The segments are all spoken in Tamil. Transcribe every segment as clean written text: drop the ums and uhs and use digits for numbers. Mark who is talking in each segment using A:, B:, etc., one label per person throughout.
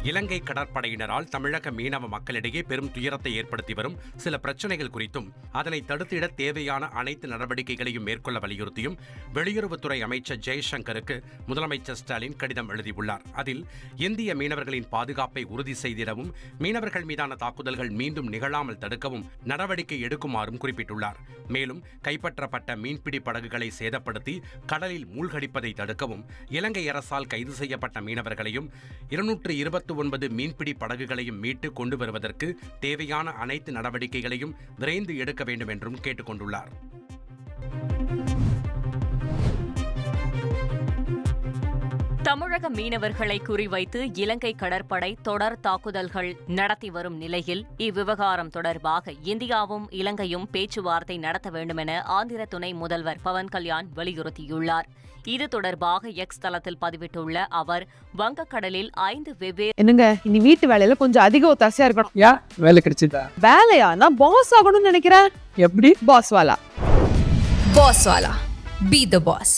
A: இலங்கை கடற்படையினரால் தமிழக மீனவ மக்களிடையே பெரும் துயரத்தை ஏற்படுத்தி வரும் சில பிரச்சினைகள் குறித்தும் அதனை தடுத்திட தேவையான அனைத்து நடவடிக்கைகளையும் மேற்கொள்ள வலியுறுத்தியும் வெளியுறவுத்துறை அமைச்சர் ஜெய்சங்கருக்கு முதலமைச்சர் ஸ்டாலின் கடிதம் எழுதியுள்ளார். அதில் இந்திய மீனவர்களின் பாதுகாப்பை உறுதி செய்திடவும் மீனவர்கள் மீதான தாக்குதல்கள் மீண்டும் நிகழாமல் தடுக்கவும் நடவடிக்கை எடுக்குமாறும் குறிப்பிட்டுள்ளார். மேலும் கைப்பற்றப்பட்ட மீன்பிடி படகுகளை சேதப்படுத்தி கடலில் மூழ்கடிப்பதை தடுக்கவும் இலங்கை அரசால் கைது செய்யப்பட்ட மீனவர்களையும் 229 மீன்பிடி படகுகளையும் மீட்டு கொண்டு வருவதற்கு தேவையான அனைத்து நடவடிக்கைகளையும் விரைந்து எடுக்க வேண்டும் என்றும் கேட்டுக் கொண்டுள்ளார்.
B: தமிழக மீனவர்களை குறிவைத்து இலங்கை கடற்படை தொடர் தாக்குதல்கள் நடத்தி வரும் நிலையில் இவ்விவகாரம் தொடர்பாக இந்தியாவும் இலங்கையும் பேச்சுவார்த்தை நடத்த வேண்டும் என ஆந்திர துணை முதல்வர் பவன் கல்யாண் வலியுறுத்தியுள்ளார். இது தொடர்பாக எக்ஸ் தளத்தில் பதிவிட்டுள்ள அவர், வங்கக்கடலில் 5 வெவ்வேறு
C: என்னங்க இனி வீட்டு வேலையில கொஞ்சம் அதிக ஒத்தாசையா இருக்கணும்.
D: யா வேலை கிடைச்சதா?
C: வேலையா? நான் பாஸ் ஆகணும்னு நினைக்கிறேன்.
D: எப்படி?
C: பாஸ் வாலா
E: பி தி பாஸ்.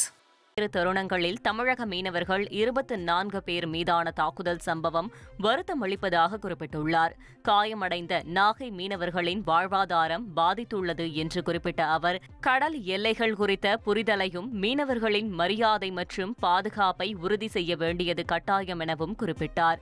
B: தருணங்களில் தமிழக மீனவர்கள் 24 பேர் மீதான தாக்குதல் சம்பவம் வருத்தம் அளிப்பதாக குறிப்பிட்டுள்ளார். காயமடைந்த நாகை மீனவர்களின் வாழ்வாதாரம் பாதித்துள்ளது என்று குறிப்பிட்ட அவர், கடல் எல்லைகள் குறித்த புரிதலையும் மீனவர்களின் மரியாதை மற்றும் பாதுகாப்பை உறுதி செய்ய வேண்டியது கட்டாயம் எனவும் குறிப்பிட்டார்.